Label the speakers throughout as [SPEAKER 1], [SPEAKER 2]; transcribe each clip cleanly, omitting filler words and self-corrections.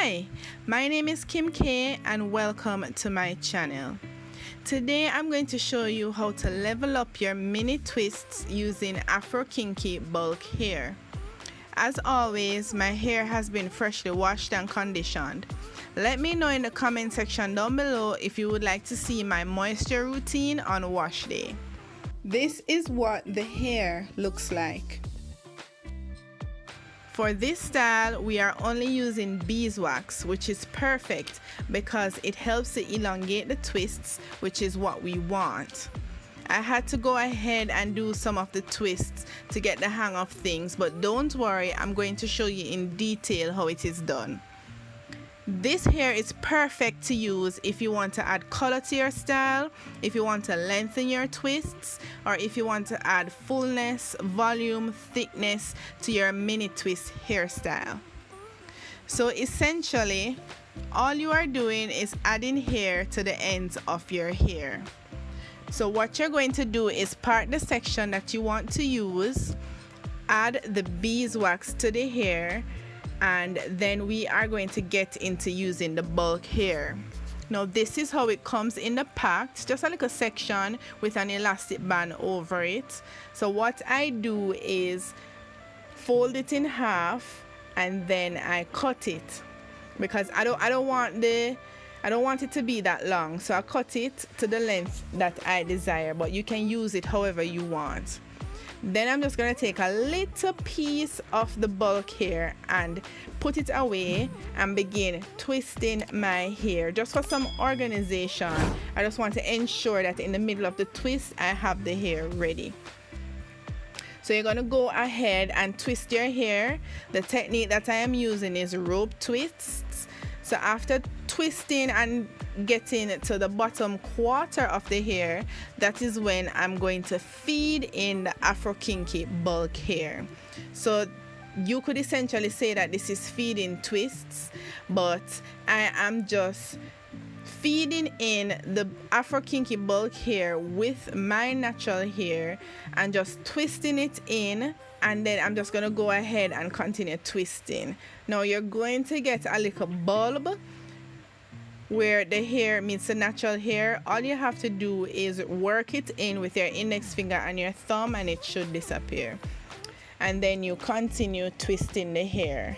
[SPEAKER 1] Hi, my name is Kim K and welcome to my channel. Today I'm going to show you how to level up your mini twists using Afro Kinky bulk hair. As always, my hair has been freshly washed and conditioned. Let me know in the comment section down below if you would like to see my moisture routine on wash day. This is what the hair looks like. For this style, we are only using beeswax, which is perfect because it helps to elongate the twists, which is what we want. I had to go ahead and do some of the twists to get the hang of things, but don't worry, I'm going to show you in detail how it is done. This hair is perfect to use if you want to add color to your style, if you want to lengthen your twists, or if you want to add fullness, volume, thickness to your mini twist hairstyle. So essentially, all you are doing is adding hair to the ends of your hair. So what you're going to do is part the section that you want to use, add the beeswax to the hair, and then we are going to get into using the bulk hair. Now this is how it comes in the pack. It's just a little section with an elastic band over it. So what I do is fold it in half and then I cut it because I don't want it to be that long, so I cut it to the length that I desire, but you can use it however you want. Then I'm just going to take a little piece of the bulk hair and put it away and begin twisting my hair just for some organization. I just want to ensure that in the middle of the twist I have the hair ready. So you're going to go ahead and twist your hair. The technique that I am using is rope twists. So after twisting and getting to the bottom quarter of the hair, that is when I'm going to feed in the Afro Kinky bulk hair. So you could essentially say that this is feeding twists, but I am just feeding in the Afro Kinky bulk hair with my natural hair and just twisting it in, and then I'm just going to go ahead and continue twisting. Now you're going to get a little bulb where the hair meets the natural hair. All you have to do is work it in with your index finger and your thumb and it should disappear. And then you continue twisting the hair.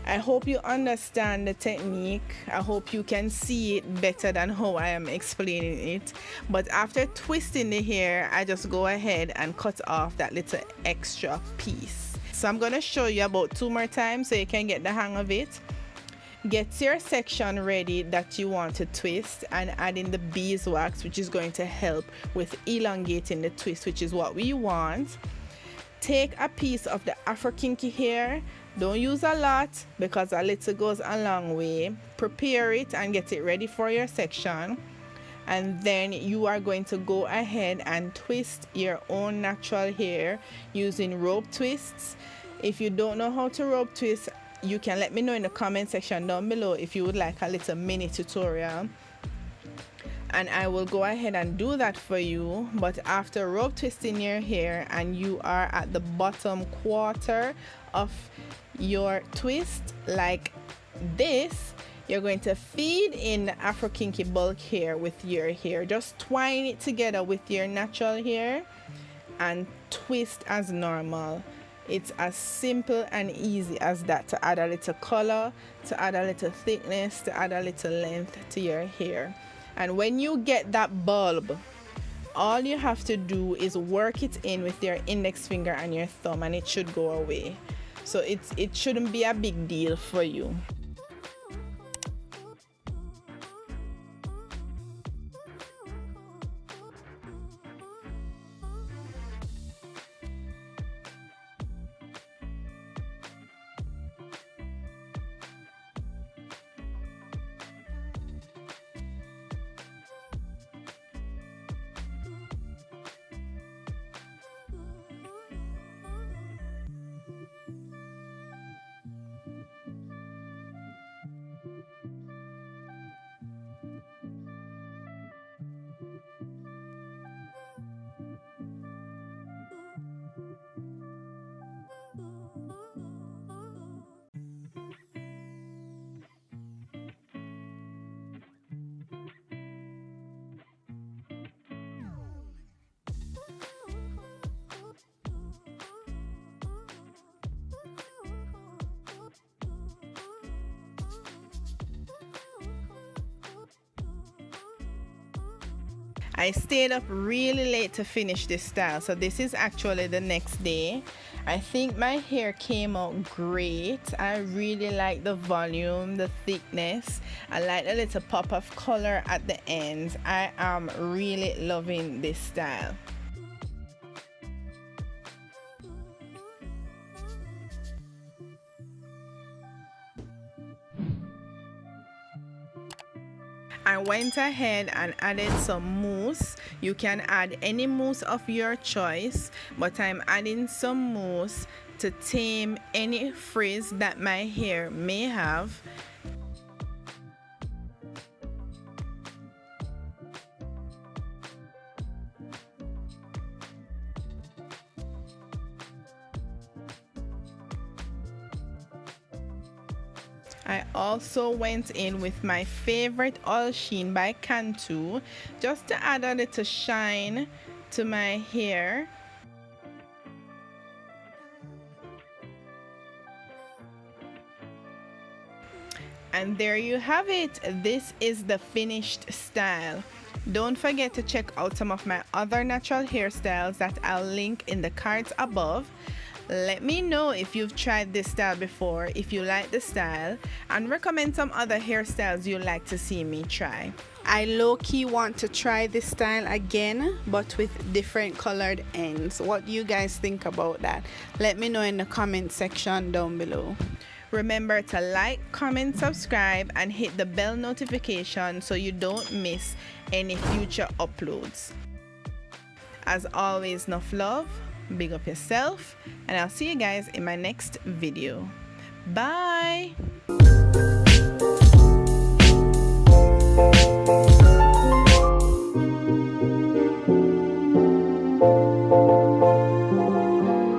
[SPEAKER 1] I hope you understand the technique. I hope you can see it better than how I am explaining it. But after twisting the hair, I just go ahead and cut off that little extra piece. So I'm going to show you about 2 more times so you can get the hang of it. Get your section ready that you want to twist and add in the beeswax, which is going to help with elongating the twist, which is what we want. Take a piece of the Afro Kinky hair. Don't use a lot because a little goes a long way. Prepare it and get it ready for your section. And then you are going to go ahead and twist your own natural hair using rope twists. If you don't know how to rope twist, you can let me know in the comment section down below if you would like a little mini tutorial, and I will go ahead and do that for you. But after rope twisting your hair and you are at the bottom quarter of your twist like this, you're going to feed in the Afro Kinky bulk hair with your hair. Just twine it together with your natural hair and twist as normal. It's as simple and easy as that, to add a little color, to add a little thickness, to add a little length to your hair. And when you get that bulb, all you have to do is work it in with your index finger and your thumb and it should go away. So it shouldn't be a big deal for you. I stayed up really late to finish this style, so this is actually the next day. I think my hair came out great. I really like the volume, the thickness. I like a little pop of color at the ends. I am really loving this style. I went ahead and added some mousse. You can add any mousse of your choice, but I'm adding some mousse to tame any frizz that my hair may have. I also went in with my favorite oil sheen by Cantu just to add a little shine to my hair. And there you have it. This is the finished style. Don't forget to check out some of my other natural hairstyles that I'll link in the cards above. Let me know if you've tried this style before, if you like the style, and recommend some other hairstyles you'd like to see me try. I low-key want to try this style again, but with different colored ends. What do you guys think about that? Let me know in the comment section down below. Remember to like, comment, subscribe, and hit the bell notification so you don't miss any future uploads. As always, enough love, big up yourself, and I'll see you guys in my next video. Bye!